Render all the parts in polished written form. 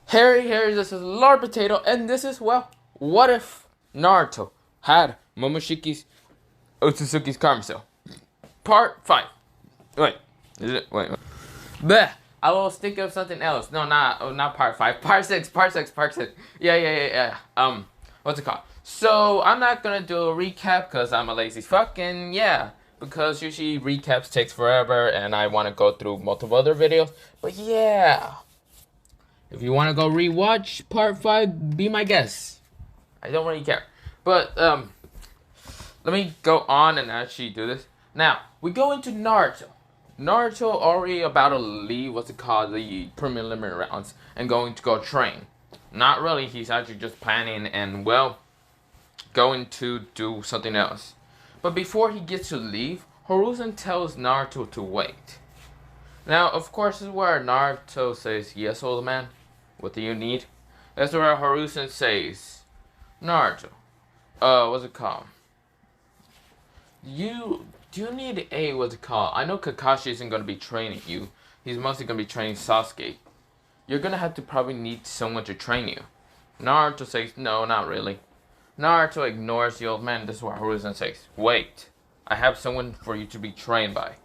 Harry, this is Lord Potato, and this is, well, what if Naruto had Momoshiki's Otsutsuki's Karma Cell? Part 5. Wait, is it? Wait. Bleh. I was thinking of something else. No, not part 5. Part 6, part 6. Yeah. What's it called? So, I'm not gonna do a recap because I'm a lazy fuck, and yeah. Because usually recaps takes forever, and I want to go through multiple other videos. But yeah. If you want to go rewatch part 5, be my guest. I don't really care. But, let me go on and actually do this. Now, we go into Naruto. Naruto already about to leave, the preliminary rounds, and going to go train. Not really, he's actually just planning and, well, going to do something else. But before he gets to leave, Hiruzen tells Naruto to wait. Now, of course, this is where Naruto says, "Yes, old man, what do you need?" That's where Hiruzen says, "Naruto, what's it called? Do you need what's it called? I know Kakashi isn't gonna be training you. He's mostly gonna be training Sasuke. You're gonna have to probably need someone to train you." Naruto says, "No, not really." Naruto ignores the old man. This is what Hiruzen says, "Wait, I have someone for you to be trained by."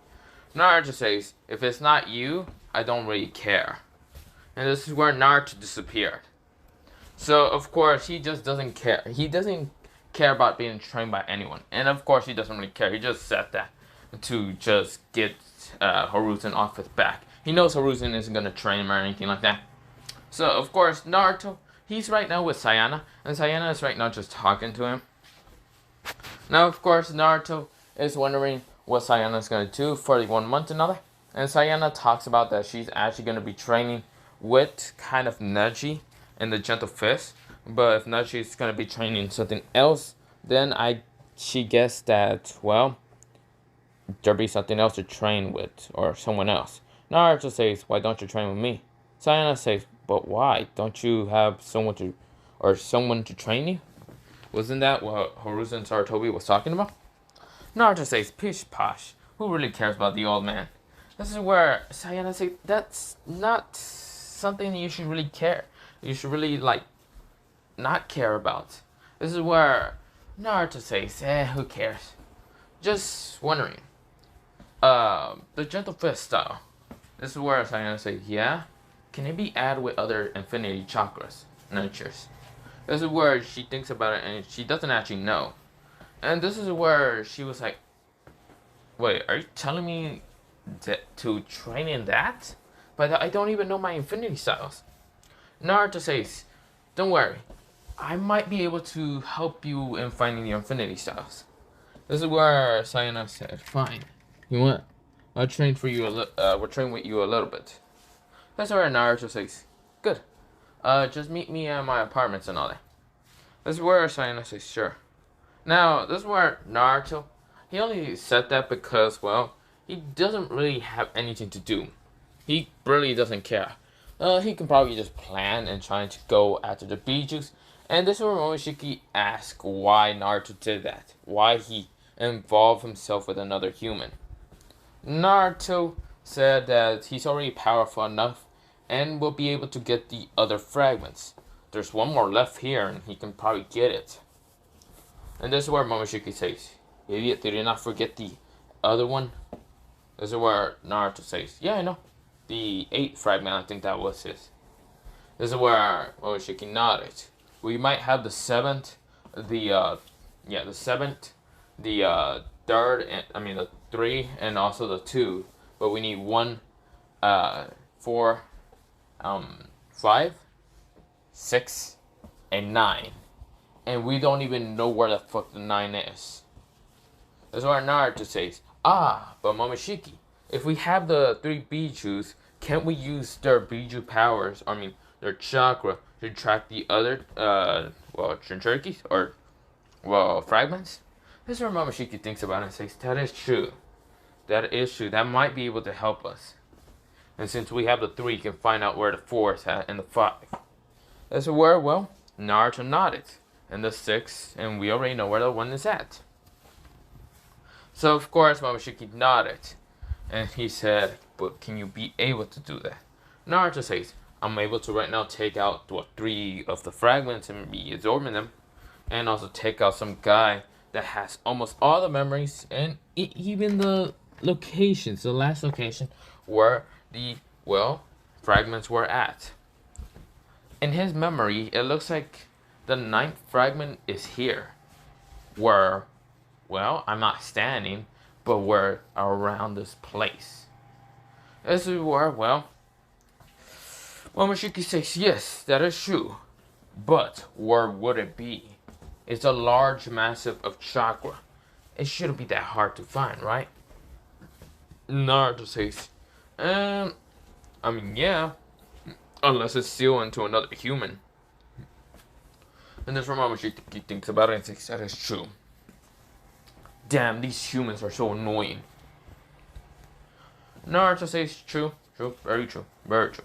Naruto says, "If it's not you, I don't really care." And this is where Naruto disappeared. So, of course, he just doesn't care. He doesn't care about being trained by anyone. And, of course, he doesn't really care. He just said that to just get Hiruzen off his back. He knows Hiruzen isn't going to train him or anything like that. So, of course, Naruto, he's right now with Sayana. And Sayana is right now just talking to him. Now, of course, Naruto is wondering what Sayana is going to do for the 1 month and another. And Sayana talks about that she's actually going to be training with kind of Neji in the Gentle Fist. But if Neji is going to be training something else, then she guessed that, well, there'll be something else to train with or someone else. Naruto says, "Why don't you train with me?" Sayana says, "But why? Don't you have someone to train you?" Wasn't that what Hiruzen Sarutobi was talking about? Naruto says, "Pish posh. Who really cares about the old man?" This is where Sayana says, "That's not something you should really care. You should really, not care about." This is where Naruto says, "Who cares? Just wondering. The Gentle Fist style." This is where Sayana says, "Yeah? Can it be added with other infinity chakras, natures?" This is where she thinks about it and she doesn't actually know. And this is where she was like, "Wait, are you telling me to train in that? But I don't even know my infinity styles." Naruto says, "Don't worry. I might be able to help you in finding your infinity styles." This is where Sayana said, "Fine. You want? I'll train for you we'll train with you a little bit." That's where Naruto says, "Good. Just meet me at my apartments and all that." This is where Sayana says, "Sure." Now, this is where Naruto, he only said that because, well, he doesn't really have anything to do. He really doesn't care. He can probably just plan and try to go after the Bijus. And this is where Momoshiki asks why Naruto did that. Why he involved himself with another human. Naruto said that he's already powerful enough and will be able to get the other fragments. There's one more left here and he can probably get it. And this is where Momoshiki says, "Idiot, did you not forget the other one?" This is where Naruto says, "Yeah, I know. The 8th fragment, I think that was his." This is where Momoshiki nodded. We might have the 7th, the 7th, the 3rd, the 3, and also the 2. But we need 1, 4, 5, 6, and 9. And we don't even know where the fuck the 9 is. That's why Naruto says, but Momoshiki, if we have the 3 Bijus, can't we use their Biju powers, their chakra, to track the other, Jinchurikis, or, fragments? This is where Momoshiki thinks about it and says, "That is true. That is true. That might be able to help us. And since we have the 3, you can find out where the 4 is at and the 5. That's where, Naruto nodded. And the 6, and we already know where the 1 is at. So, of course, Momoshiki nodded. And he said, "But can you be able to do that?" Naruto says, I'm able to right now take out what 3 of the fragments and be absorbing them, and also take out some guy that has almost all the memories and even the locations, the last location where the fragments were at. In his memory, it looks like the 9th fragment is here, where, I'm not standing, but we're around this place. This is where, Momoshiki says, yes, that is true. But where would it be? It's a large massive of chakra. It shouldn't be that hard to find, right? Naruto says, yeah. Unless it's sealed into another human. And this Momoshiki thinks about it and says, that is true. Damn, these humans are so annoying. Naruto says, true, very true, very true.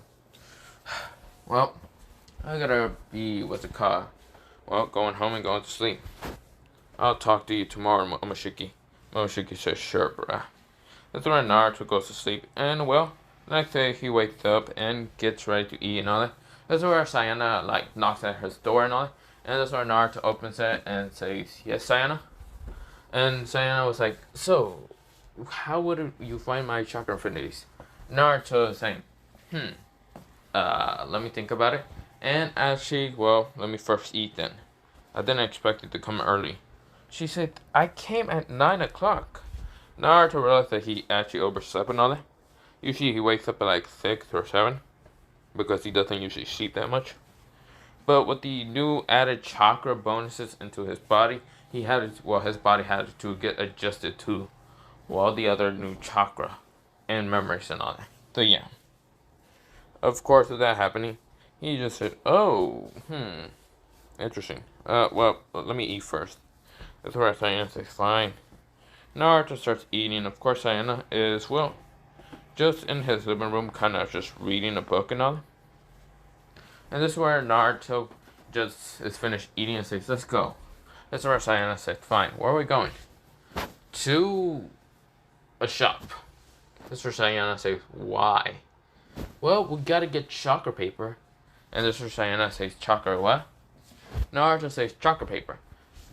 Well, I gotta be, going home and going to sleep. I'll talk to you tomorrow, Momoshiki. Momoshiki says, sure, bruh. That's when Naruto goes to sleep, and the next day he wakes up and gets ready to eat and all that. That's where Sayana, knocks at his door and all that. And that's where Naruto opens it and says, yes, Sayana? And Sayana was like, so, how would you find my chakra infinities? Naruto is saying, let me think about it. And actually, let me first eat then. I didn't expect it to come early. She said, I came at 9 o'clock. Naruto realized that he actually overslept and all that. Usually he wakes up at 6 or 7, because he doesn't usually sleep that much. But with the new added chakra bonuses into his body, his body had to get adjusted to, the other new chakra and memories and all that. So yeah. Of course, with that happening, he just said, oh, interesting. Let me eat first. That's where Sayana says, fine. Naruto starts eating. Of course, Sayana is, just in his living room, kind of just reading a book and all. And this is where Naruto just is finished eating and says, let's go. That's where Sayana says, fine, where are we going? To a shop. That's where Sayana says, why? Well, we gotta get chakra paper. And this is where Sayana says, chakra what? Naruto says, chakra paper.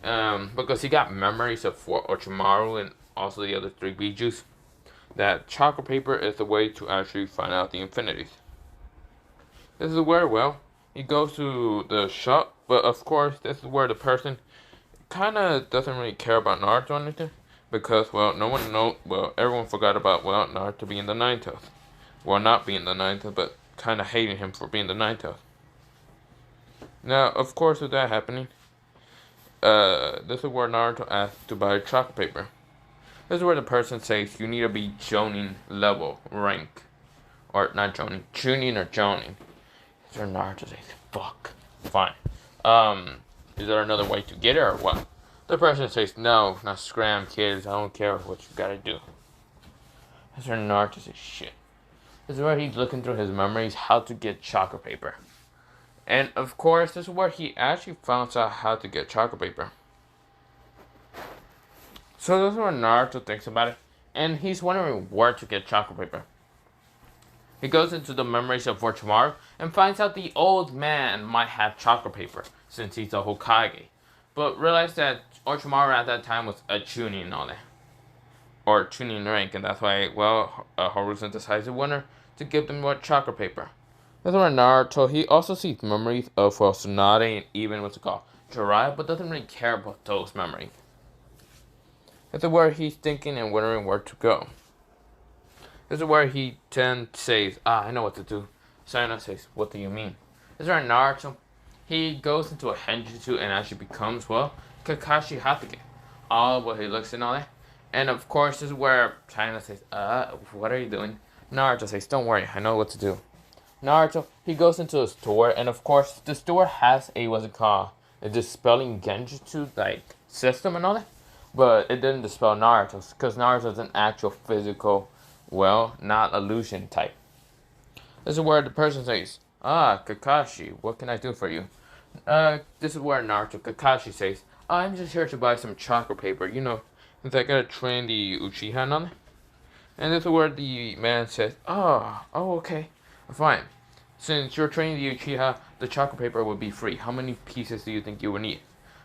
Because he got memories of Orochimaru and also the other 3 Bijus. That chakra paper is the way to actually find out the infinities. This is where, he goes to the shop, but of course, this is where the person kind of doesn't really care about Naruto or anything, because, everyone forgot about, Naruto being the 9th. Not being the 9th, but kind of hating him for being the 9th. Now, of course, with that happening, this is where Naruto asks to buy chakra paper. This is where the person says you need to be Jonin level rank. Or not Jonin, Chunin or Jonin. Is there Naruto says, fuck. Fine. Is there another way to get it or what? The person says, no, not scram kids, I don't care what you gotta do. Is there Naruto says, shit. This is where he's looking through his memories how to get chakra paper. And of course, this is where he actually finds out how to get chakra paper. So this is where Naruto thinks about it, and he's wondering where to get chakra paper. He goes into the memories of Orochimaru and finds out the old man might have chakra paper since he's a Hokage, but realized that Orochimaru at that time was a Chunin and all that, or Chunin rank, and that's why Hiruzen decides the winner to give them more chakra paper. That's where Naruto, he also sees memories of Tsunade and even Jiraiya, but doesn't really care about those memories. This is where he's thinking and wondering where to go. This is where he then says, I know what to do. Sayana says, what do you mean? This is where Naruto, he goes into a Henjutsu and actually becomes, Kakashi Hatake. All what he looks and all that. And of course, this is where Sayana says, what are you doing? Naruto says, don't worry, I know what to do. Naruto, he goes into a store, and of course, the store has a, a dispelling genjutsu, system and all that. But it didn't dispel Naruto's, because Naruto's an actual physical, not illusion type. This is where the person says, Kakashi, what can I do for you? This is where Naruto, Kakashi says, I'm just here to buy some chakra paper, since I gotta train the Uchiha and all that. And this is where the man says, okay, fine. Since you're training the Uchiha, the chakra paper would be free. How many pieces do you think you would need?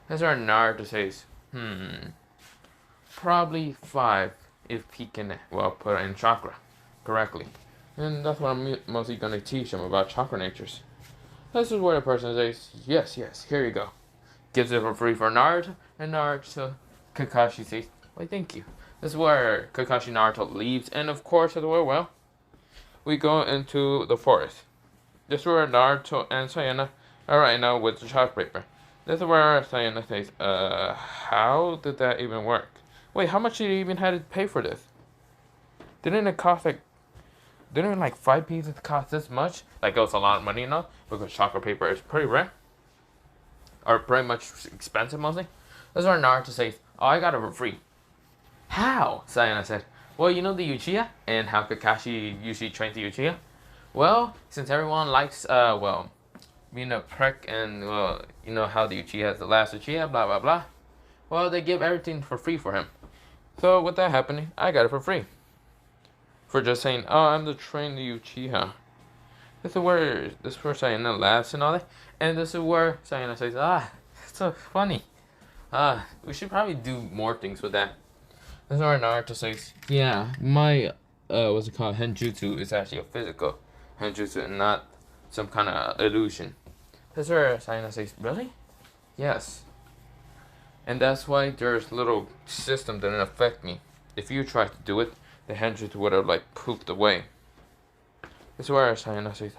That's where Naruto says, probably 5 if he can, well, put in chakra correctly. And that's what I'm mostly going to teach him about chakra natures. This is where the person says, yes, here you go. Gives it for free for Naruto, and Naruto, Kakashi says, why thank you. This is where Kakashi Naruto leaves, and of course, as well, we go into the forest. This is where Naruto and Sayana are right now with the chakra paper. This is where Sayana says, how did that even work? Wait, how much did you even had to pay for this? Didn't it cost like 5 pieces cost this much? Like it was a lot of money enough because chakra paper is pretty rare. Or pretty much expensive mostly. This is where Naruto says, oh, I got it for free. How? Sayana said, well, you know the Uchiha and how Kakashi usually trains the Uchiha? Well, since everyone likes, being a prick and, well, you know how the Uchiha is the last Uchiha, blah, blah, blah. Well, they give everything for free for him. So, with that happening, I got it for free. For just saying, oh, I'm the trained Uchiha. This is where Sayana laughs and all that. And this is where Sayana says, that's so funny. We should probably do more things with that. This is where Naruto says, yeah, my, what's it called, Henjutsu is actually a physical Henjutsu and not some kind of illusion. This is where Sayana says, really? Yes. And that's why there's a little system that didn't affect me. If you tried to do it, the Henjutsu would have like poofed away. This is where Sayana says,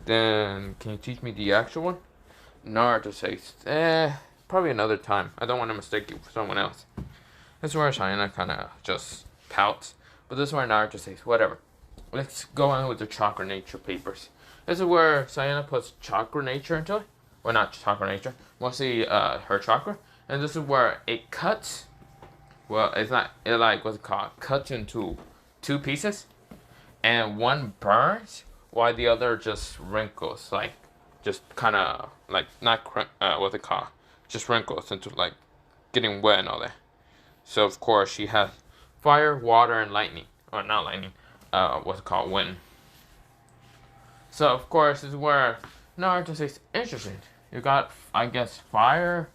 then can you teach me the actual one? Naruto says, probably another time. I don't want to mistake you for someone else. This is where Sayana kind of just pouts. But this is where Naruto says, whatever. Let's go on with the chakra nature papers. This is where Sayana puts chakra nature into it. Well, not chakra nature. Mostly her chakra. And this is where it cuts. Well, it's not, it like, what's it called? Cuts into 2 pieces. And one burns while the other just wrinkles. Like, just kind of, like, not, what's it called? Just wrinkles into, like, getting wet and all that. So, of course, she has fire, water, and lightning. Or not lightning. What's it called? Wind. So, of course, this is where Naruto says, interesting. You got, I guess, fire,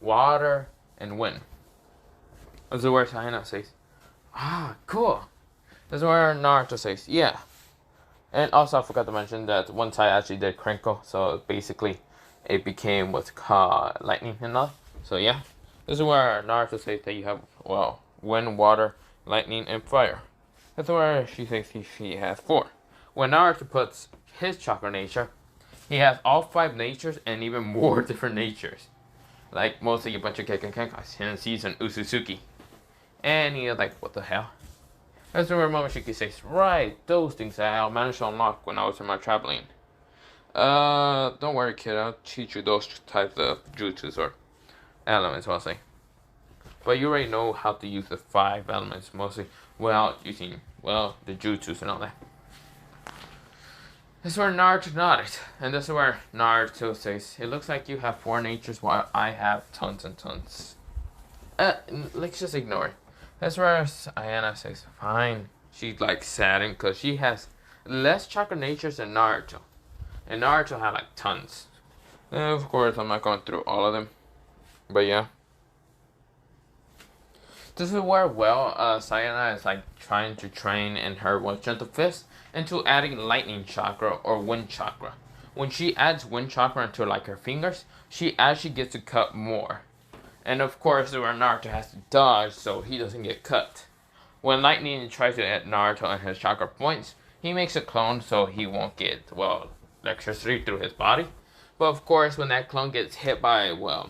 water, and wind. This is where Sayana says, cool. This is where Naruto says, yeah. And also, I forgot to mention that one side actually did crinkle. So, basically, it became what's called lightning and all. So, yeah. This is where Naruto says that you have, well, wind, water, lightning, and fire. That's where she says she has 4. When Naruto puts his chakra nature, he has all 5 natures and even more different natures. Like, mostly a bunch of Kekkeikas. And he's an Otsutsuki. And he's like, what the hell? That's where Momoshiki says, right, those things I managed to unlock when I was in my traveling. Don't worry, kid, I'll teach you those types of jutsus or elements, mostly. But you already know how to use the 5 elements, mostly, without using, well, the jutsus and all that. This is where Naruto nodded, and this is where Naruto says, it looks like you have 4 natures while I have tons and tons. Let's just ignore it. That's where Ayana says, fine. She's like saddened because she has less chakra natures than Naruto. And Naruto had like tons. And of course, I'm not going through all of them. But yeah. This is where, well, Sayana is like trying to train in her one gentle fist into adding lightning chakra or wind chakra. When she adds wind chakra into like her fingers, she actually gets to cut more. And of course, where Naruto has to dodge so he doesn't get cut. When Lightning tries to add Naruto and his chakra points, he makes a clone so he won't get, well, electricity through his body. But of course, when that clone gets hit by, well,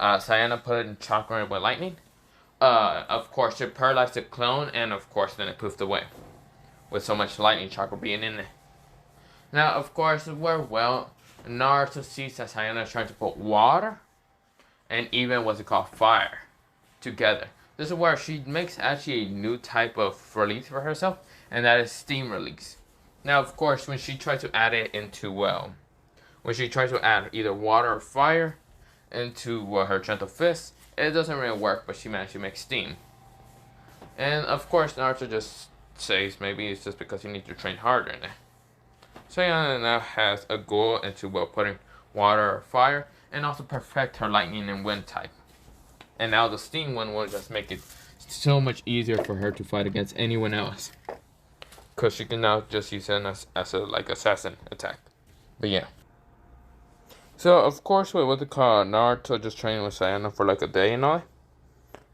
Sayana put it in chakra with Lightning, of course, it paralyzed the clone, and of course, then it poofed away. With so much Lightning chakra being in there. Now, of course, where, well, Naruto sees that Sayana is trying to put water and even what's it called, fire, together. This is where she makes actually a new type of release for herself, and that is steam release. Now, of course, when she tries to add it into, well, when she tries to add either water or fire into her gentle fist, it doesn't really work, but she managed to make steam. And of course, Naruto just says maybe it's just because you need to train harder in it. Sayana now has a goal into putting water or fire, and also perfect her lightning and wind type. And now the steam one will just make it so much easier for her to fight against anyone else, because she can now just use it as a assassin attack. But yeah. So of course with what they call Naruto just training with Sayana for like a day and all.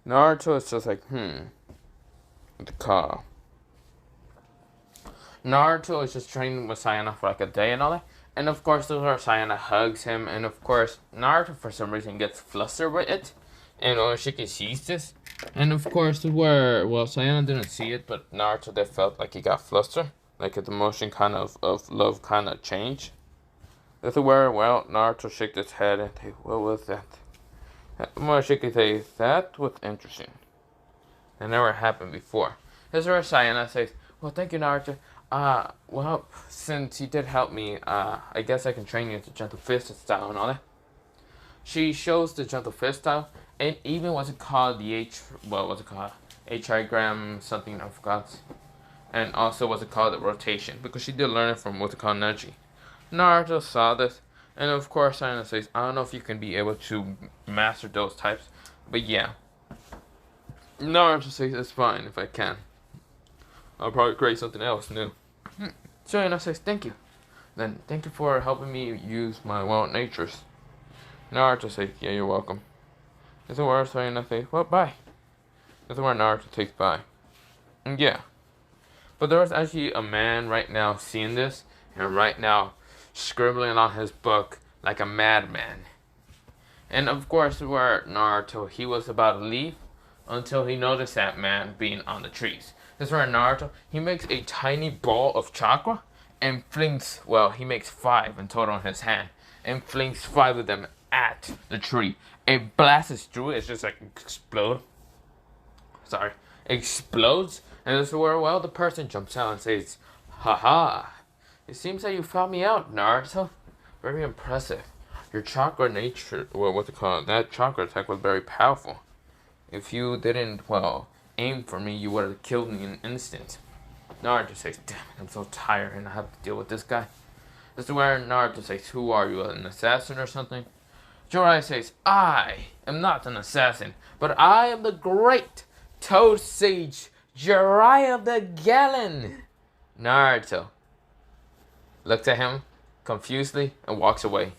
Naruto is just like what they call. Naruto is just training with Sayana for like a day and all that. And of course, this is where Sayana hugs him. And of course, Naruto for some reason gets flustered with it. And Momoshiki sees this. And of course, this is where, Sayana didn't see it, but Naruto they felt like he got flustered. Like the emotion of love kind of changed. This is where, Naruto shook his head and said, what was that? Momoshiki says, that was interesting. It never happened before. This is where Sayana says, well, thank you, Naruto. Since you did help me, I guess I can train you to gentle fist style and all that. She shows the gentle fist style, and even what's it called, H-I-gram something, I forgot. And also what's it called, the rotation, because she did learn it from what's it called, Neji. Naruto saw this, and of course Sayana says, I don't know if you can be able to master those types, but yeah. Naruto says, it's fine if I can. I'll probably create something else new. Sayana says, thank you. Then, thank you for helping me use my wild natures. Naruto says, yeah, you're welcome. This is where Sayana says, well, bye. This is where Naruto takes bye. And yeah. But there is actually a man right now seeing this, and right now scribbling on his book like a madman. And of course, where Naruto, he was about to leave until he noticed that man being on the trees. This is where Naruto, he makes a tiny ball of chakra and flings, he makes 5 in total in his hand, and flings 5 of them at the tree. It blasts through it, it's just like explodes, and this is where, the person jumps out and says, haha, it seems that you found me out, Naruto. Very impressive. Your chakra nature, that chakra attack was very powerful. If you didn't, aim for me, you would have killed me in an instant. Naruto says, damn it, I'm so tired and I have to deal with this guy. This is where Naruto says, who are you, an assassin or something? Jiraiya says, I am not an assassin, but I am the great Toad Sage Jiraiya the Gallon. Naruto looks at him confusedly and walks away.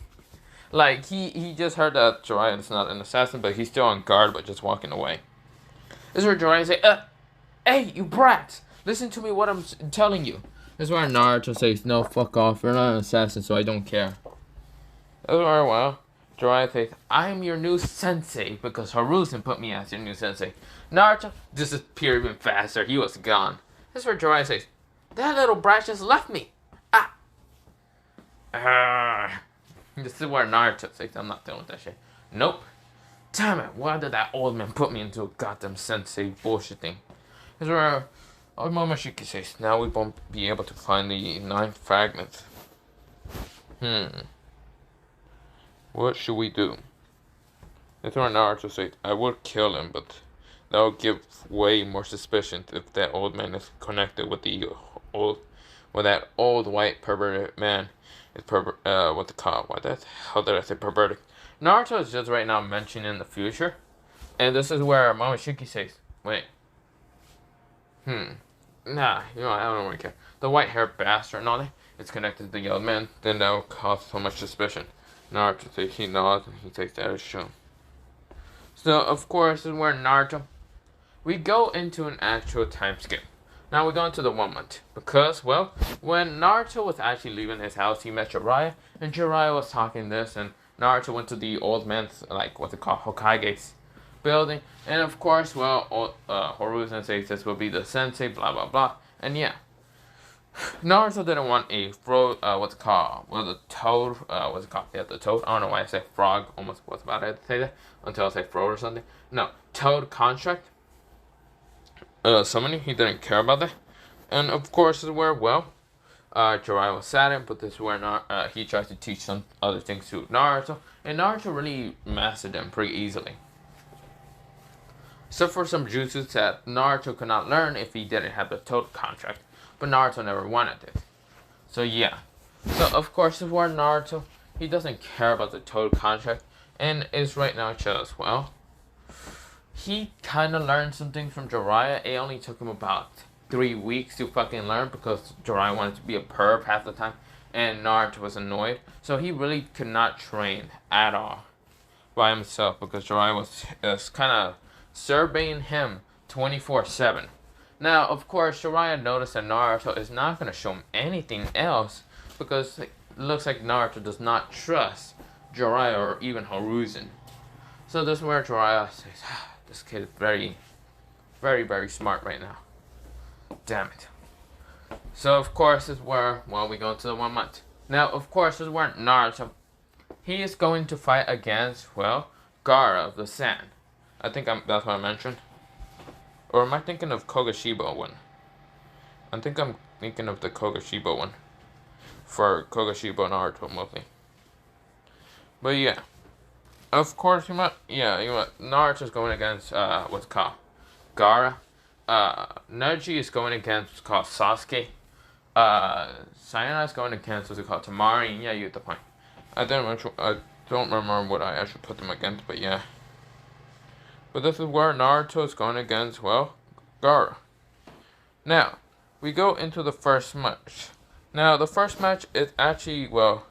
Like, he just heard that Jiraiya is not an assassin, but he's still on guard, but just walking away. This is where Jiraiya says, hey, you brats, listen to me what I'm telling you. This is where Naruto says, no, fuck off, you're not an assassin, so I don't care. This is where, Jiraiya says, I'm your new sensei, because Hiruzen put me as your new sensei. Naruto disappeared even faster, he was gone. This is where Jiraiya says, that little brat just left me. This is where Naruto says, I'm not dealing with that shit. Nope. Damn it, why did that old man put me into a goddamn sensei bullshit thing? This is where Momoshiki says, now we won't be able to find the 9 fragments. What should we do? This is where Naruto says, I would kill him, but that would give way more suspicion if that old man is connected with that old white perverted man. Why the hell did I say perverted? Naruto is just right now mentioning the future. And this is where Momoshiki says, wait. Nah, I don't really care. The white haired bastard and all that, it's connected to the yellow man, then that will cause so much suspicion. Naruto says, he nods and he takes that as true. So, of course, this is where Naruto, we go into an actual time skip. Now we're going to the 1 month. Because, when Naruto was actually leaving his house, he met Jiraiya. And Jiraiya was talking this. And Naruto went to the old man's, Hokage's building. And of course, Hiruzen says this will be the sensei, blah, blah, blah. And yeah. Naruto didn't want a toad, the toad. I don't know why I said frog, almost was about to say that, until I say frog or something. No, toad contract. Summoning, he didn't care about that. And of course, this is where, Jiraiya was saddened, but this is where he tries to teach some other things to Naruto. And Naruto really mastered them pretty easily. Except for some jutsus that Naruto could not learn if he didn't have the toad contract. But Naruto never wanted it. So yeah. So of course, this is where Naruto, he doesn't care about the total contract, and is right now just, well, he kind of learned something from Jiraiya. It only took him about 3 weeks to fucking learn because Jiraiya wanted to be a perp half the time, and Naruto was annoyed. So he really could not train at all by himself because Jiraiya was kind of surveying him 24/7. Now, of course, Jiraiya noticed that Naruto is not going to show him anything else because it looks like Naruto does not trust Jiraiya or even Hiruzen. So this is where Jiraiya says, this kid is very, very, very smart right now. Damn it. So of course this is where, well, we go into the 1 month. Now, of course, this is where Naruto, he is going to fight against, well, Gaara of the Sand. That's what I mentioned. Or am I thinking of Kogashibo one? I think I'm thinking of the Kogashibo one. For Kogashibo Naruto mostly. But yeah. Of course, Naruto's going against, what's it called? Gaara. Neji is going against what's called Sasuke. Sayana is going against what's it called? Tamari. Yeah, you get the point. I don't remember what I actually put them against, but yeah. But this is where Naruto is going against, well, Gaara. Now, we go into the first match. Now, the first match is actually, well,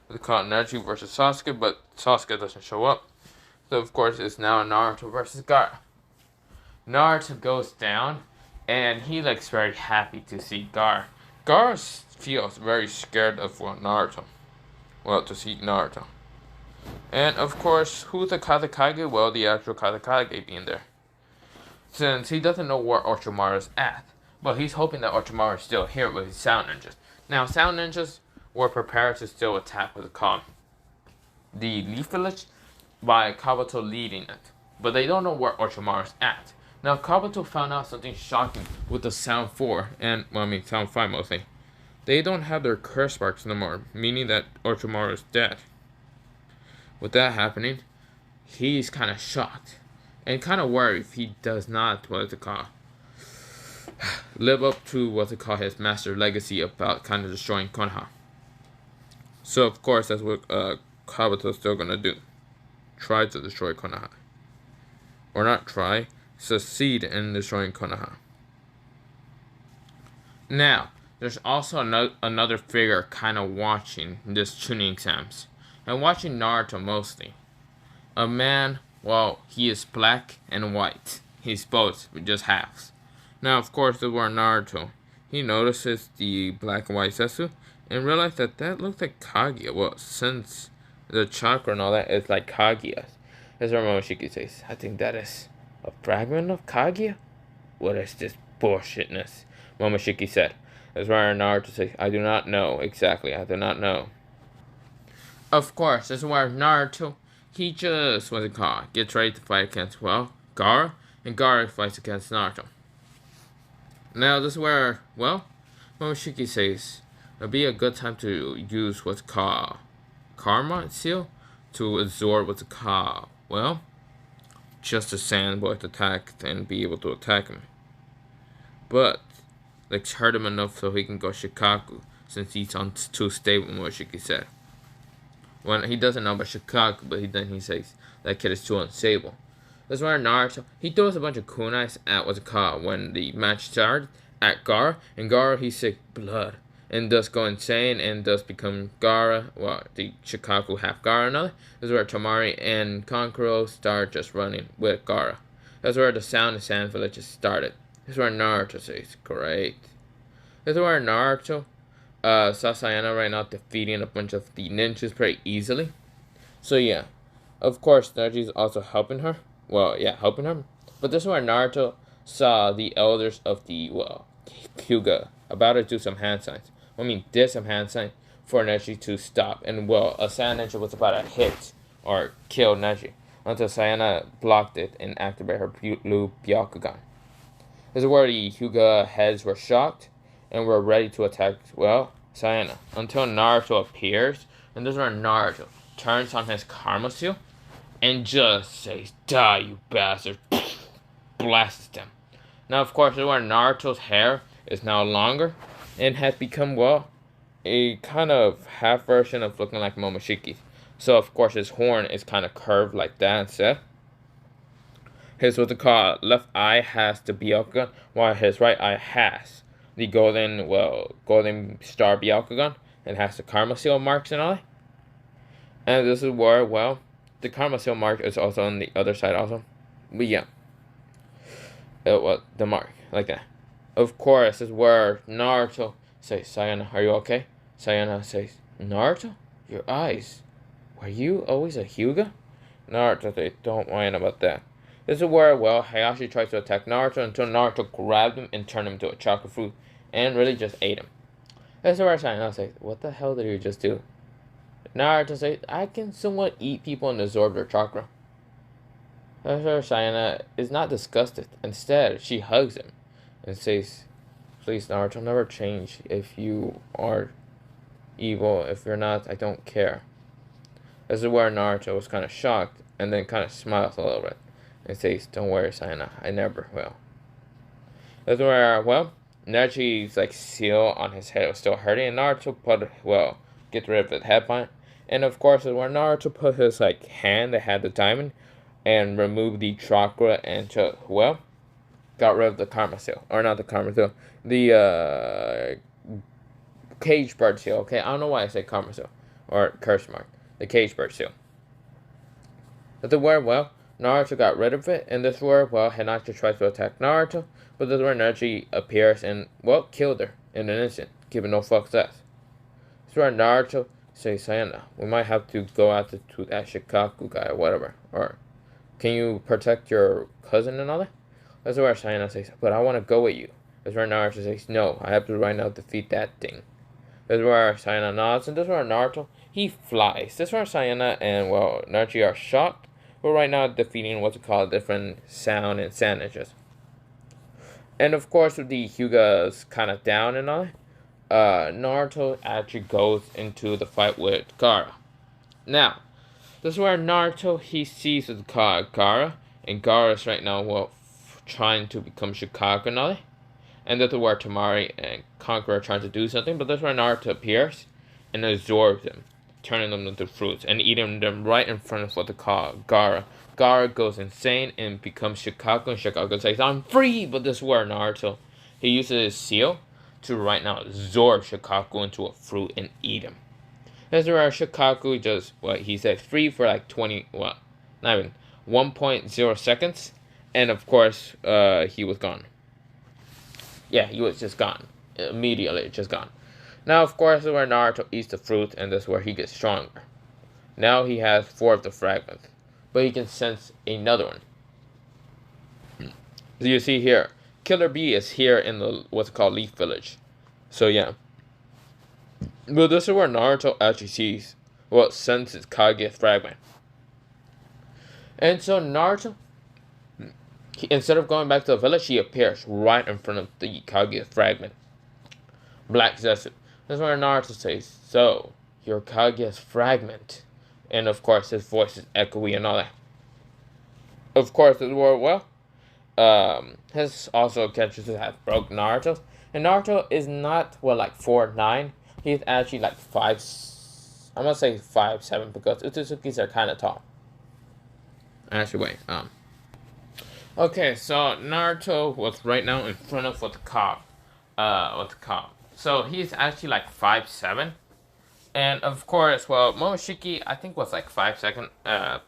it's called Neji versus Sasuke, but Sasuke doesn't show up. So, of course, it's now Naruto versus Gaara. Naruto goes down, and he looks very happy to see Gaara. Gaara feels very scared of Naruto. Well, to see Naruto. And, of course, who's the Kazekage? Well, the actual Kazekage being there. Since he doesn't know where Orochimaru is at. But he's hoping that Orochimaru is still here with his Sound Ninjas. Now, Sound Ninjas were prepared to still attack with the Leaf Village by Kabuto leading it. But they don't know where Orochimaru is at. Now, Kabuto found out something shocking with the Sound 4, and, well, I mean, Sound 5 mostly. They don't have their curse marks no more, meaning that Orochimaru is dead. With that happening, he's kind of shocked and kind of worried if he does not, live up to his master legacy about kind of destroying Konoha. So of course that's what Kabuto's still gonna do. Try to destroy Konoha. Or not try, succeed in destroying Konoha. Now, there's also another figure kind of watching this tuning exams. And watching Naruto mostly. A man, well, he is black and white. He's both, just halves. Now, of course, this is where Naruto, he notices the black and white Setsu and realizes that looks like Kaguya. Well, since the chakra and all that is like Kaguya's. As Momoshiki says, I think that is a fragment of Kaguya? What is this bullshitness? Momoshiki said. As where Naruto says, I do not know exactly. I do not know. Of course, this is where Naruto, he just, gets ready to fight against, well, Gaara, and Gaara fights against Naruto. Now, this is where, well, Momoshiki says, it'll be a good time to use what's called Karma Seal to absorb what's called, well, just a Sandboy attack and be able to attack him. But, let's hurt him enough so he can go Shikaku, since he's on too stable, Momoshiki said. When he doesn't know about Shikaku, but then he says that kid is too unstable. That's why Naruto, he throws a bunch of kunais at what's it called when the match started at Gaara, and Gaara, he's sick blood and does go insane and does become Gaara, well, the Shikaku half Gaara another. That's where Tamari and Kankuro start just running with Gaara. That's where the Sound and Sand Village started. That's where Naruto says, great. That's where Naruto, Sasayana right now defeating a bunch of the ninjas pretty easily. So yeah, of course Neji's also helping her. Well, yeah, helping her. But this is where Naruto saw the elders of the, well, Hyuga about to do some hand signs. Did some hand signs for Neji to stop. And well, a Sand Ninja was about to hit or kill Neji until Sayana blocked it and activated her blue Byakugan. This is where the Hyuga heads were shocked and were ready to attack, well, Sayana. Until Naruto appears, and this is where Naruto turns on his Karma Seal and just says, die, you bastard. Blasts them. Now, of course, this is where Naruto's hair is now longer and has become, well, a kind of half version of looking like Momoshiki. So of course his horn is kind of curved like that instead. His what's it called left eye has the Byakugan, while his right eye has the golden star Byakugan and has the karma seal marks and all that. And this is where the karma seal mark is also on the other side also. But yeah, the mark like that. Of course, this is where Naruto says, "Sayana, are you okay?" Sayana says, "Naruto, your eyes. Were you always a Hyuga?" Naruto says, "Don't worry about that." This is where, Hayashi tries to attack Naruto until Naruto grabbed him and turned him into a chocolate fruit and really just ate him. This is where Sayana says, "What the hell did you just do?" Naruto says, "I can somewhat eat people and absorb their chakra." This is where Sayana is not disgusted. Instead, she hugs him and says, "Please, Naruto, never change. If you are evil, if you're not, I don't care." This is where Naruto was kind of shocked and then kind of smiles a little bit and says, "Don't worry, Sayana, I never will." This is where, Neji's seal on his head was still hurting, and Naruto get rid of the headband. And of course, this is where Naruto put his hand that had the diamond and removed the chakra and got rid of the karma seal. Or not the karma seal. The cage bird seal. Okay, I don't know why I say karma seal. Or curse mark. The cage bird seal. But Naruto got rid of it. And this is where, Hinata tries to attack Naruto. But this is where Neji appears and, killed her in an instant. Giving no fucks ass. This is where Naruto says, "Sayana, we might have to go out to that Shikaku guy or whatever. Or, can you protect your cousin and all that?" That's where Sayana says, "But I want to go with you." That's where Naruto says, "No, I have to right now defeat that thing." That's where Sayana nods, and this is where Naruto, he flies. This is where Sayana and, Naruto are shocked. But right now defeating what's called different sound and sandwiches. And of course, with the Hyuga's kind of down and all that, Naruto actually goes into the fight with Gaara. Now, this is where Naruto, he sees with Gaara, and Gaara is right now, trying to become Shikaku and all that. And this is where Temari and Conqueror are trying to do something, but this is where Naruto appears and absorbs them, turning them into fruits and eating them right in front of what they call Gaara. Gaara goes insane and becomes Shikaku, and Shikaku says, "I'm free!" But this is where Naruto, he uses his seal to right now absorb Shikaku into a fruit and eat him. This is where Shikaku just, he said free for 20, not even 1.0 seconds. And of course, he was gone. Yeah, he was just gone. Immediately, just gone. Now, of course, this is where Naruto eats the fruit, and this is where he gets stronger. Now he has 4 of the fragments, but he can sense another one. As you see here, Killer Bee is here in the what's called Leaf Village. So yeah. But this is where Naruto actually sees, senses Kage's fragment. And so Naruto, instead of going back to the village, he appears right in front of the Kage's fragment. Black Zetsu. This is where Naruto says, "So, you're Kage's fragment." And of course, his voice is echoey and all that. Of course, this is where, his also catches has broke Naruto. And Naruto is not, 4'9". He's actually 5, I'm gonna say 5'7", because Otsutsuki's are kind of tall. Actually, wait, okay, so Naruto was right now in front of what the cop. So he's actually 5'7". And of course, Momoshiki, I think was 5'2",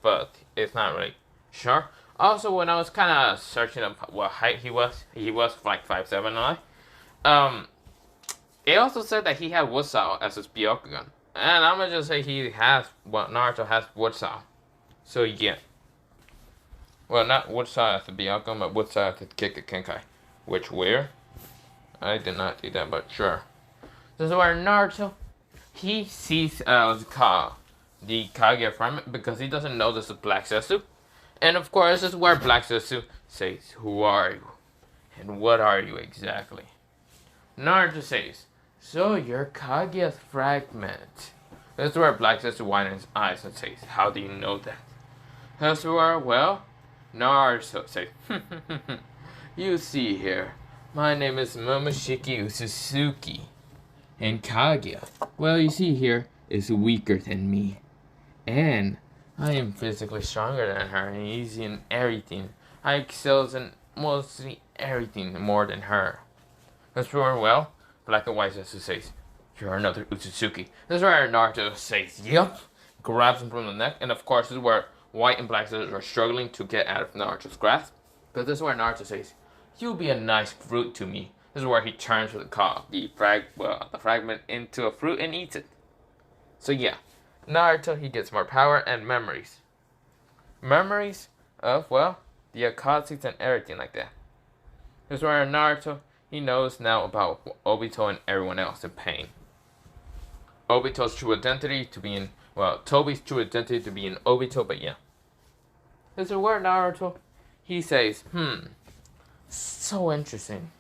but it's not really sure. Also, when I was kind of searching up what height he was 5'7", and it also said that he had Woodsaw as his Byakugan. And I'm gonna just say Naruto has Woodsaw. So yeah. Well, not Woodsaw as the Byakugan, but Woodsaw as the Kenkai. Which where? I did not see that, but sure. This is where Naruto, he sees the Kage fragment because he doesn't know this is Black Zetsu. And of course, this is where Black Zetsu says, "Who are you? And what are you exactly?" Naruto says, "So you're Kaguya's fragment." This is where Black Zetsu widens his eyes and says, "How do you know that?" This is where, Naruto says, "You see here, my name is Momoshiki Otsutsuki." And Kaguya, well, you see here, is weaker than me. And I am physically stronger than her and easy in everything. I excels in mostly everything more than her. That's where, well, Black and White Zetsu says, "You're another Otsutsuki." This is where Naruto says, "Yep," grabs him from the neck, and of course, this is where White and Black Zetsu are struggling to get out of Naruto's grasp. But this is where Naruto says, "You'll be a nice fruit to me." This is where he turns the fragment into a fruit and eats it. So yeah, Naruto, he gets more power and memories. Memories of, well, the Akatsuki and everything like that. This is where Naruto, he knows now about Obito and everyone else in pain. Obito's true identity to be in, well, Tobi's true identity to be in Obito, but yeah. This is where Naruto, he says, so interesting.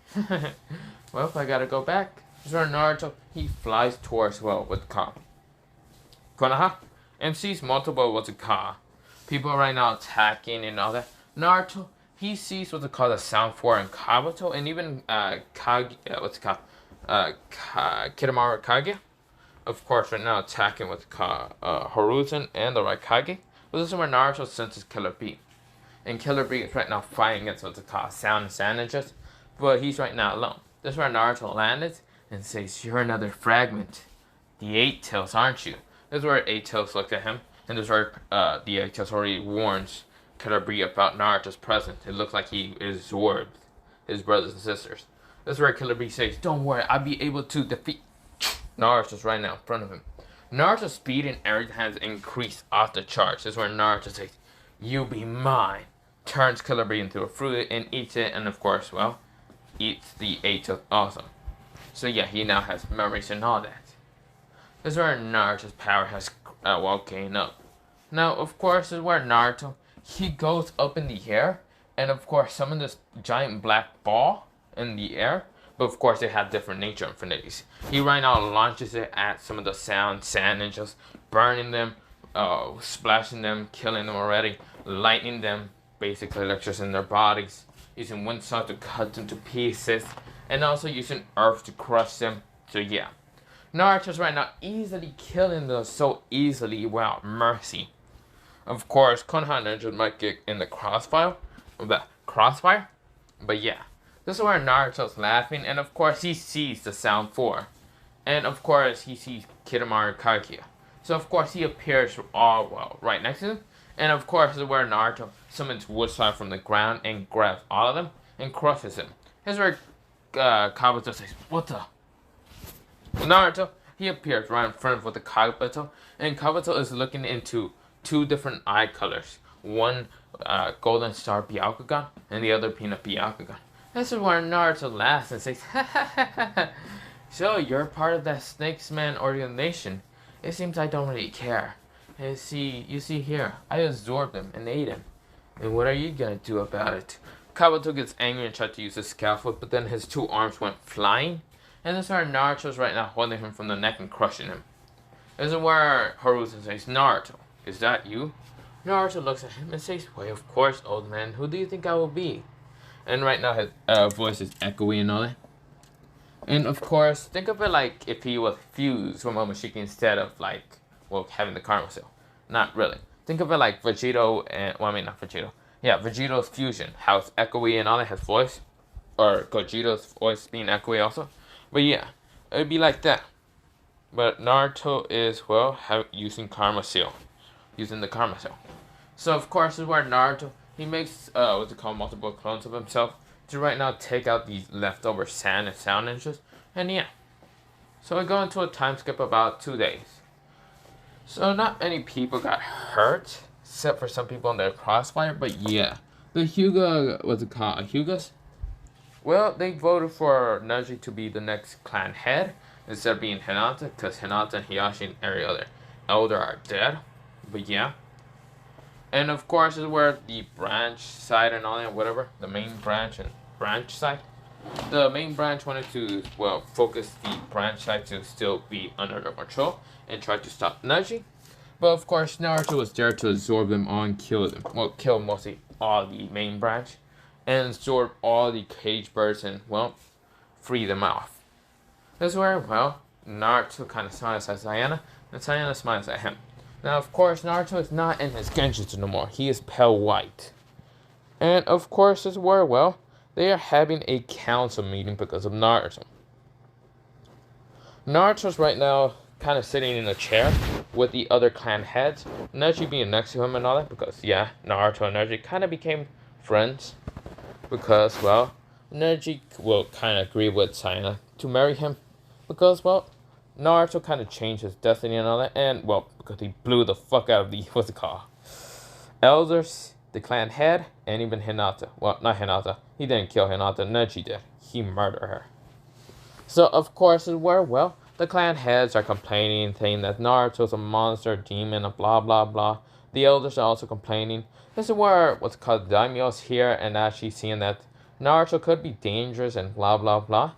Well, if I gotta go back, this is where Naruto, he flies towards, well, with Konoha, and sees multiple what's it called people right now attacking and all that. Naruto, he sees what's it called a sound for in Kabuto and even Kidamaru Kage. Of course, right now attacking what's called Horuzen and the Raikage. But this is where Naruto senses Killer Bee. And Killer Bee is right now fighting against what's it called Sound and Sandwiches. But he's right now alone. This is where Naruto landed and says, "You're another fragment. The Eight Tails, aren't you?" This is where Eight Tails looks at him. And this is where the Eight Tails already warns Killer Bee about Naruto's presence. It looks like he absorbed his brothers and sisters. This is where Killer Bee says, "Don't worry, I'll be able to defeat Naruto's right now in front of him." Naruto's speed and everything has increased off the charts. This is where Naruto says, "You be mine." Turns Killer Bee into a fruit and eats it, and of course, well, eats the Eight Tails also. So yeah, he now has memories and all that. This is where Naruto's power has gained up. Now, of course, this is where Naruto, he goes up in the air, and of course, summon this giant black ball in the air. But of course, they have different nature infinities. He right now launches it at some of the sand ninjas, burning them, splashing them, killing them already, lightning them, basically electricity their bodies, using wind saw to cut them to pieces, and also using earth to crush them. So yeah, Naruto's right now easily killing them so easily without mercy. Of course, Konoha ninjas might get in the crossfire, but yeah. This is where Naruto's laughing, and of course he sees the Sound 4. And of course he sees Kidamaru Kaguya. So of course he appears right next to him. And of course this is where Naruto summons Woodslide from the ground and grabs all of them and crushes him. This is where Kabuto says, "What the?" Naruto, he appears right in front of the Kabuto, and Kabuto is looking into two different eye colors. One Golden Star Byakugan and the other Peanut Byakugan. This is where Naruto laughs and says, "Ha ha ha ha. So you're part of that Snakesman organization. It seems I don't really care. You see here, I absorbed him and ate him. And what are you gonna do about it?" Kabuto gets angry and tries to use his scaffold, but then his two arms went flying. And this is where Naruto's right now holding him from the neck and crushing him. This is where Horuzen says, "Naruto, is that you?" Naruto looks at him and says, "Why, of course, old man. Who do you think I will be?" And right now his voice is echoey and all that. And of course, think of it like if he was fused from Momoshiki instead of having the karma cell. Not really. Think of it like Vegito and, not Vegito. Yeah, Vegito's fusion. How it's echoey and all that, his voice. Or Gogeto's voice being echoey also. But yeah, it would be like that. But Naruto is, using karma seal. Using the karma cell. So of course, this is where Naruto, he makes multiple clones of himself to right now take out these leftover sand and sound ninjas. And yeah, so we go into a time skip about 2 days. So not many people got hurt except for some people in the crossfire. But yeah, the Hyugas, well, they voted for Neji to be the next clan head instead of being Hinata, because Hinata and Hiyashi and every other elder are dead. But yeah. And of course, this is where the branch side and all that, whatever, the main branch and branch side. The main branch wanted to, focus the branch side to still be under their control and try to stop Neji. But of course, Naruto was there to absorb them all and kill them. Well, kill mostly all the main branch and absorb all the cage birds and, free them off. This is where, Naruto kind of smiles at Sayana, and Sayana smiles at him. Now, of course, Naruto is not in his genjutsu no more. He is pale white. And, of course, as well, they are having a council meeting because of Naruto. Naruto's right now kind of sitting in a chair with the other clan heads. Neji being next to him and all that because, yeah, Naruto and Neji kind of became friends. Because, well, Neji will kind of agree with Sayana to marry him. Because, well, Naruto kind of changed his destiny and all that. And, well, because he blew the fuck out of the, what's it called? Elders, the clan head, and even Hinata. Well, not Hinata. He didn't kill Hinata. Neji did. He murdered her. So, of course, well, the clan heads are complaining, saying that Naruto's a monster, demon, and blah, blah, blah. The elders are also complaining. This is where what's called daimyo's here and actually seeing that Naruto could be dangerous and blah, blah, blah.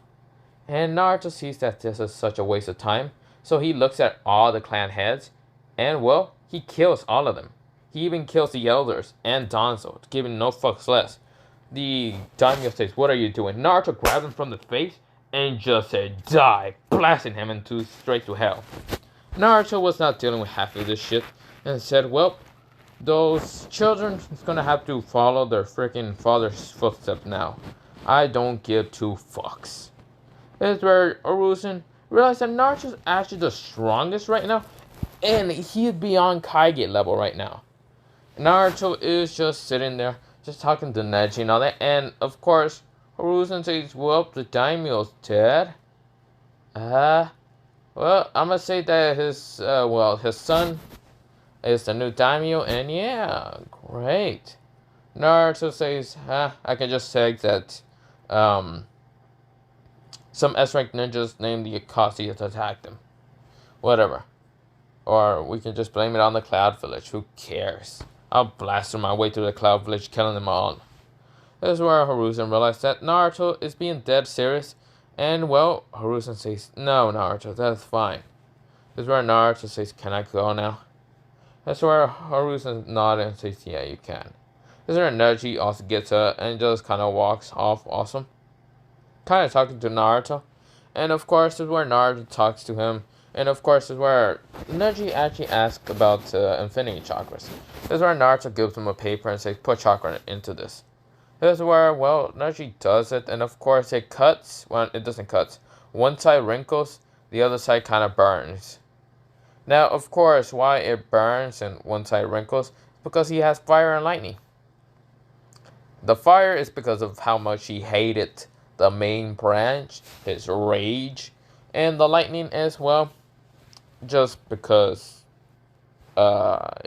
And Naruto sees that this is such a waste of time. So he looks at all the clan heads and, well, he kills all of them. He even kills the elders and Danzo, giving no fucks less. The daimyo says, "What are you doing?" Naruto grabs him from the face and just said, "Die," blasting him into straight to hell. Naruto was not dealing with half of this shit and said, "Well, those children is gonna have to follow their freaking father's footsteps now. I don't give two fucks." This is where Arusen realized that Naruto's actually the strongest right now, and he is beyond Kaige level right now. Naruto is just sitting there, just talking to Neji and all that, and of course, Hiruzen says, "Well, the daimyo's dead." Well, I'm gonna say that his son is the new daimyo, and yeah, great. Naruto says, I can just say that, some S-rank ninjas named the Akatsuki has attacked him. Whatever. Or we can just blame it on the Cloud Village. Who cares? I'll blast my way through the Cloud Village, killing them all. This is where Hiruzen realized that Naruto is being dead serious. And, well, Hiruzen says, "No, Naruto, that's fine." This is where Naruto says, "Can I go now?" That's where Hiruzen nods and says, "Yeah, you can." This is where Neji also gets up and just kind of walks off awesome. Kind of talking to Naruto. And, of course, this is where Naruto talks to him. And, of course, this is where Neji actually asks about infinity chakras. This is where Naruto gives him a paper and says, "Put chakra into this." This is where, well, Neji does it, and of course it cuts. Well, it doesn't cut. One side wrinkles, the other side kind of burns. Now, of course, why it burns and one side wrinkles? Because he has fire and lightning. The fire is because of how much he hated the main branch, his rage, and the lightning is, well, just because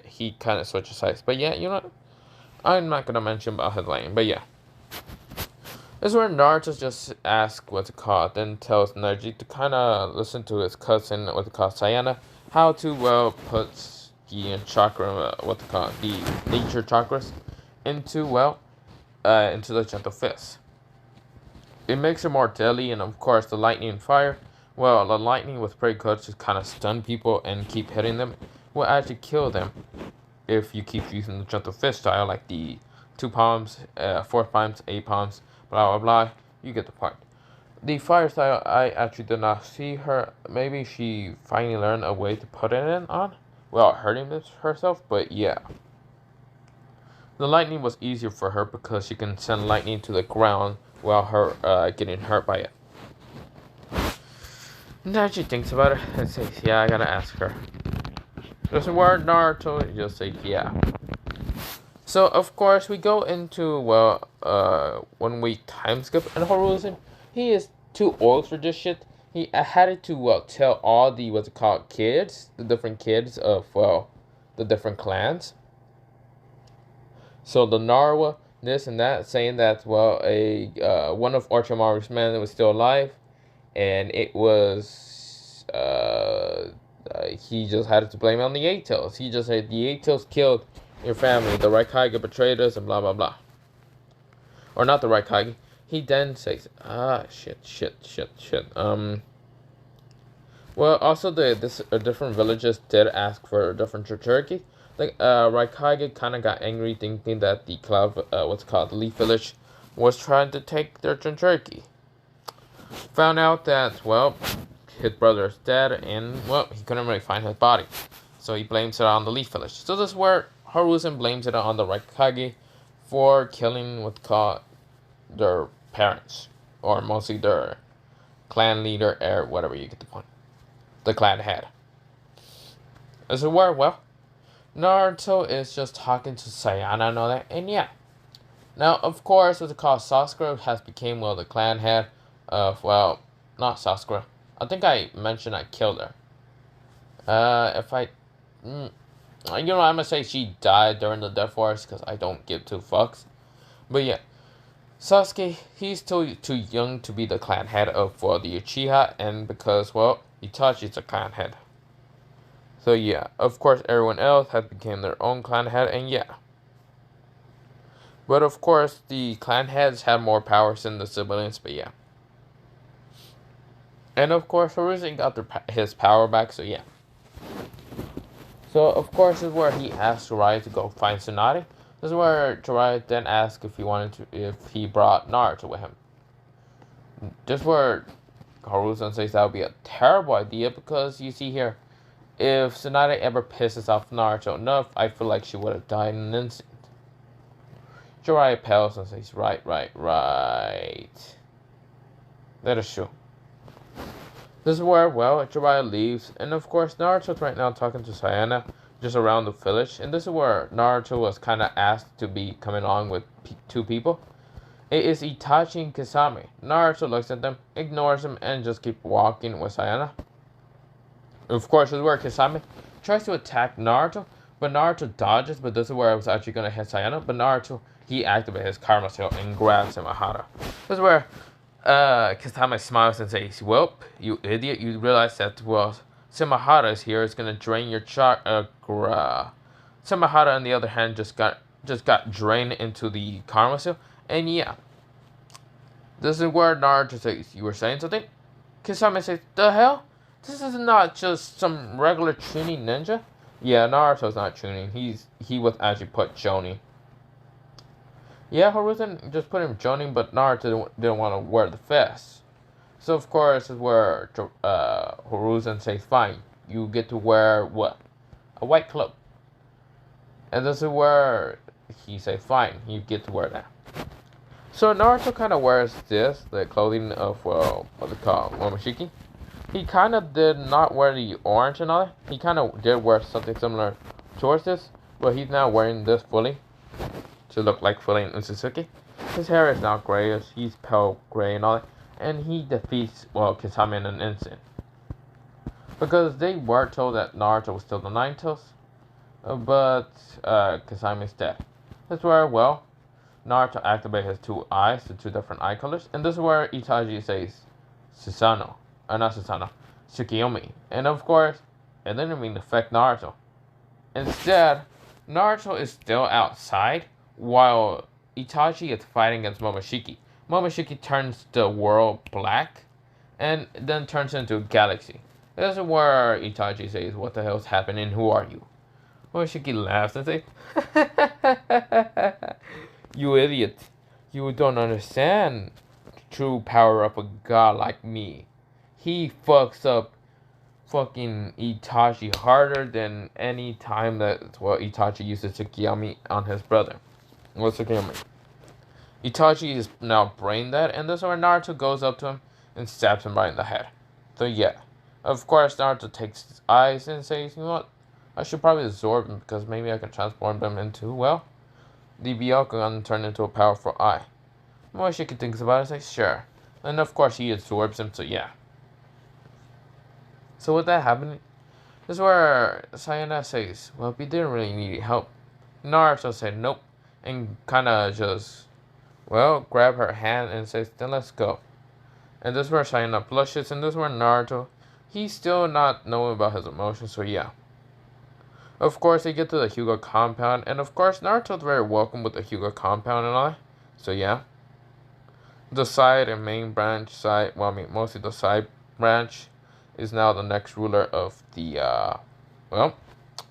he kind of switches sides. But yeah, you know, I'm not gonna mention about his lightning, but yeah. This is where Naruto just asks what's it called, then tells Neji to kind of listen to his cousin, what's it called, Sayana, how to, well, put the chakra, what's it called, the nature chakras into, well, into the gentle fist. It makes it more deadly, and of course the lightning and fire, well, the lightning with pretty good to kind of stun people and keep hitting them will actually kill them if you keep using the gentle fist style, like the 2 palms, 4 palms, 8 palms, blah blah blah. You get the point. The fire style, I actually did not see her. Maybe she finally learned a way to put it in on without hurting herself, but yeah. The lightning was easier for her because she can send lightning to the ground while her getting hurt by it. And then she thinks about it and says, "Yeah, I gotta ask her." There's a word Naruto, just say yeah. So of course we go into, well, 1 week time skip, and Hiruzen, he is too old for this shit. He had to, well, tell all the, what's it called, kids, the different kids of, well, the different clans. So the Narwa, this and that, saying that, well, one of Orochimaru's men was still alive, and it was he just had to blame it on the Eight Tails. He just said the Eight Tails killed your family, the Raikage betrayed us, and blah blah blah. Or not the Raikage. He then says, shit. Well, also different villages did ask for a different Jinchuriki. Like Raikage kind of got angry, thinking that the the Leaf Village was trying to take their Jinchuriki. Found out that, well, his brother is dead, and well, he couldn't really find his body, so he blames it on the Leaf Village. So this is where Hiruzen blames it on the Raikage for killing what's called their parents, or mostly their clan leader, or whatever, you get the point. The clan head. This is where, well, Naruto is just talking to Sayana and all that, and yeah. Now, of course, what's it called, Sasuke has become, well, the clan head of, well, not Sasuke. I think I mentioned I killed her. If I, I'm gonna say she died during the Death Wars, because I don't give two fucks. But yeah, Sasuke, he's still too young to be the clan head of, well, the Uchiha, and because, well, Itachi's the clan head. So yeah, of course, everyone else has become their own clan head, and yeah. But of course, the clan heads have more powers than the civilians, but yeah. And of course, Hiruzen got his power back, so yeah. So of course, this is where he asked Jiraiya to go find Tsunade. This is where Jiraiya then asked if he brought Naruto with him. This is where Hiruzen says that would be a terrible idea, because you see here, if Tsunade ever pisses off Naruto enough, I feel like she would have died in an instant. Jiraiya pales and says, right. That is true. This is where, well, Jiraiya leaves, and of course, Naruto's right now talking to Sayana, just around the village, and this is where Naruto was kind of asked to be coming along with two people. It is Itachi and Kisame. Naruto looks at them, ignores them, and just keeps walking with Sayana. Of course, this is where Kisame tries to attack Naruto, but Naruto dodges, but this is where I was actually going to hit Sayana, but Naruto, he activates his Karma Seal and grabs Shimahara. This is where Kisame smiles and says, well, you idiot, you realize that, well, Shimahara is here, it's going to drain your chakra. Shimahara, on the other hand, just got drained into the Karma Seal, and yeah. This is where Naruto says, you were saying something? Kisame says, the hell? This is not just some regular Chunin ninja. Yeah, Naruto's not Chunin. He was actually put Jonin. Yeah, Hiruzen just put him Jonin, but Naruto didn't want to wear the vest. So of course, this is where Hiruzen says, fine, you get to wear what? A white cloak. And this is where he says, fine, you get to wear that. So Naruto kind of wears this, the clothing of, well, what's it called, Momoshiki. He kind of did not wear the orange and all that. He kind of did wear something similar towards this, but he's now wearing this fully to look like fully in Otsutsuki. His hair is now grayish, he's pale gray and all that, and he defeats, well, Kisame in an instant. Because they were told that Naruto was still the Nine-Tails, but Kisame is dead. That's where, well, Naruto activates his two eyes, the two different eye colors, and this is where Itachi says, Susanoo. Not Susanoo, Tsukiyomi. And of course, it didn't even affect Naruto. Instead, Naruto is still outside while Itachi is fighting against Momoshiki. Momoshiki turns the world black and then turns into a galaxy. This is where Itachi says, what the hell is happening? Who are you? Momoshiki laughs and says, you idiot. You don't understand the true power of a god like me. He fucks up fucking Itachi harder than any time that, well, Itachi uses Tsukiyomi on his brother. Well, Tsukiyomi. Itachi is now brain dead, and this is where Naruto goes up to him and stabs him right in the head. So yeah. Of course, Naruto takes his eyes and says, you know what? I should probably absorb him because maybe I can transform them into, well, the Byakugan turned into a powerful eye. Momoshiki thinks about it and says, sure. And of course, he absorbs him, so yeah. So with that happening, this is where Sayana says, well, we didn't really need help. Naruto said nope, and kind of just, well, grab her hand and says, then let's go. And this is where Sayana blushes, and this is where Naruto, he's still not knowing about his emotions, so yeah. Of course, they get to the Hyuga compound, and of course, Naruto's very welcome with the Hyuga compound and all that, so yeah. The side and main branch side, well, I mean, mostly the side branch, is now the next ruler of the, well,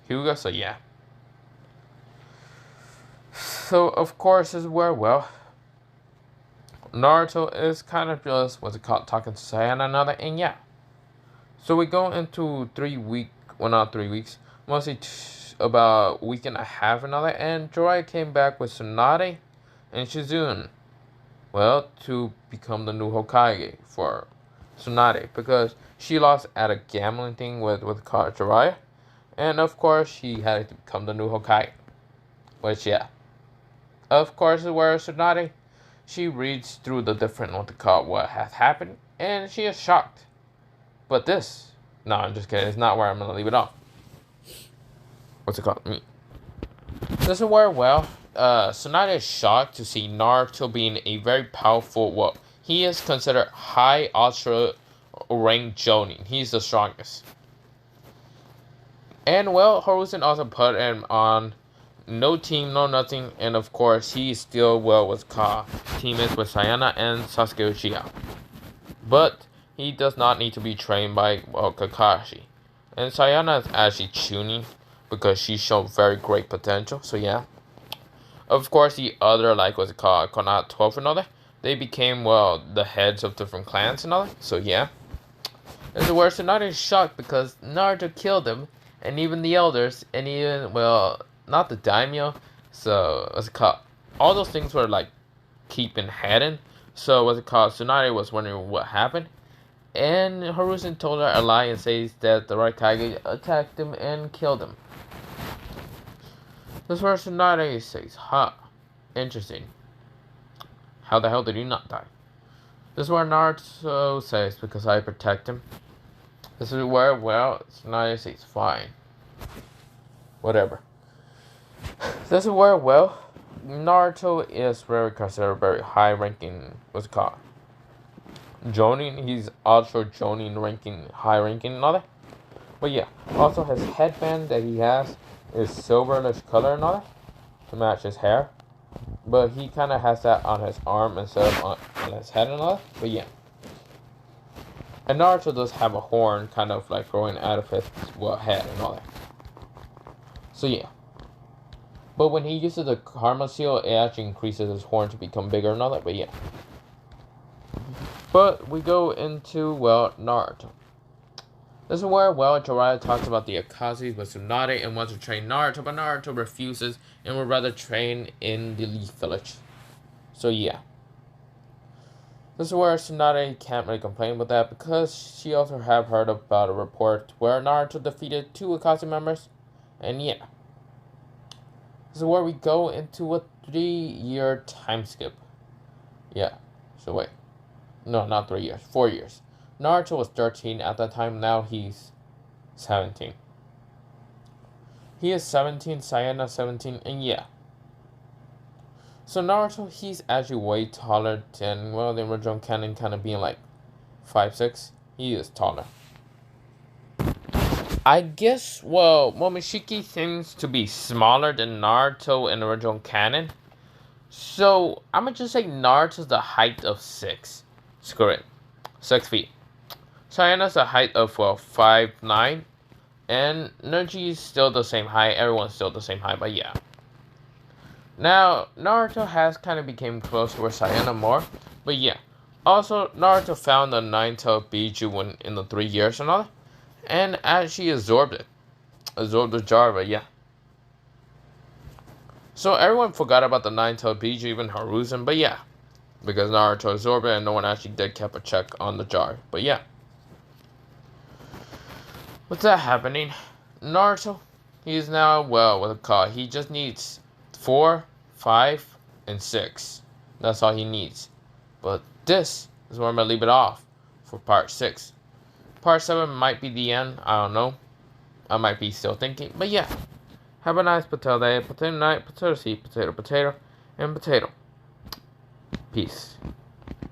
Hyuga, so yeah. So, of course, this is where, well, Naruto is kind of just, what's it called, talking to Sayana and another, and yeah. So we go into 3 week, well not 3 weeks, mostly about a week and a half another, and Jiraiya came back with Tsunade and Shizune. Well, to become the new Hokage for Tsunade, because she lost at a gambling thing with Jiraiya, and of course she had to become the new Hokage. Which yeah, of course is where Tsunade, she reads through the different what has happened, and she is shocked. But this, no, I'm just kidding. It's not where I'm gonna leave it off. What's it called? This is where, well, Tsunade is shocked to see Naruto being a very powerful, well, he is considered high ultra rank Jonin. He's the strongest. And, well, Hiruzen also put him on no team, no nothing, and of course, he still, well, was teammates with Sayana and Sasuke Uchiha. But he does not need to be trained by, well, Kakashi. And Sayana is actually tuning because she showed very great potential, so yeah. Of course, the other, like, what's it called, Konat 12 and all that, they became, well, the heads of different clans and all that, so yeah. This is where Tsunade is shocked because Naruto killed him, and even the elders, and even, well, not the daimyo, so, what's it called, all those things were, like, keeping hidden, so, what's it called, Tsunade was wondering what happened, and Hiruzen told her a lie and says that the Raikage attacked him and killed him. This where Tsunade says, huh, interesting. How the hell did he not die? This is where Naruto says, because I protect him. This is where, well, Tsunade says, fine. Whatever. This is where, well, Naruto is very considered very high ranking, what's it called? Jonin, he's ultra Jonin ranking, high ranking and all that. But yeah, also his headband that he has is silverish color and all that to match his hair. But he kind of has that on his arm instead of on his head and all that. But yeah. And Naruto does have a horn kind of like growing out of his, well, head and all that. So yeah. But when he uses the Karma Seal, it actually increases his horn to become bigger and all that. But yeah. But we go into, well, Naruto. This is where, well, Jiraiya talks about the Akazis with Tsunade and wants to train Naruto, but Naruto refuses and would rather train in the Leaf Village. So yeah. This is where Tsunade can't really complain about that because she also have heard about a report where Naruto defeated 2 Akazi members. And yeah. This is where we go into a 3-year time skip. Yeah. So wait. No, not 3 years. 4 years. Naruto was 13 at that time, now he's 17. He is 17, Sayana 17, and yeah. So Naruto, he's actually way taller than, well, the original canon kind of being like 5'6". He is taller. I guess, well, Momoshiki seems to be smaller than Naruto in the original canon. So, I'm gonna just say Naruto's the height of 6. Screw it. 6 feet. Sayana's a height of, well, 5'9", and Neji's still the same height, everyone's still the same height, but yeah. Now, Naruto has kind of became closer with Sayana more, but yeah. Also, Naruto found the 9-tailed Biju in the 3 years and all that, and actually absorbed it. Absorbed the jar, but yeah. So everyone forgot about the 9-tailed Biju, even Hiruzen, but yeah. Because Naruto absorbed it and no one actually did keep a check on the jar, but yeah. What's that happening? Naruto, he's now, well, with a call. He just needs 4, 5, and 6. That's all he needs. But this is where I'm going to leave it off for part 6. Part 7 might be the end. I don't know. I might be still thinking. But yeah. Have a nice potato day, potato night, potato seed, potato, and potato. Peace.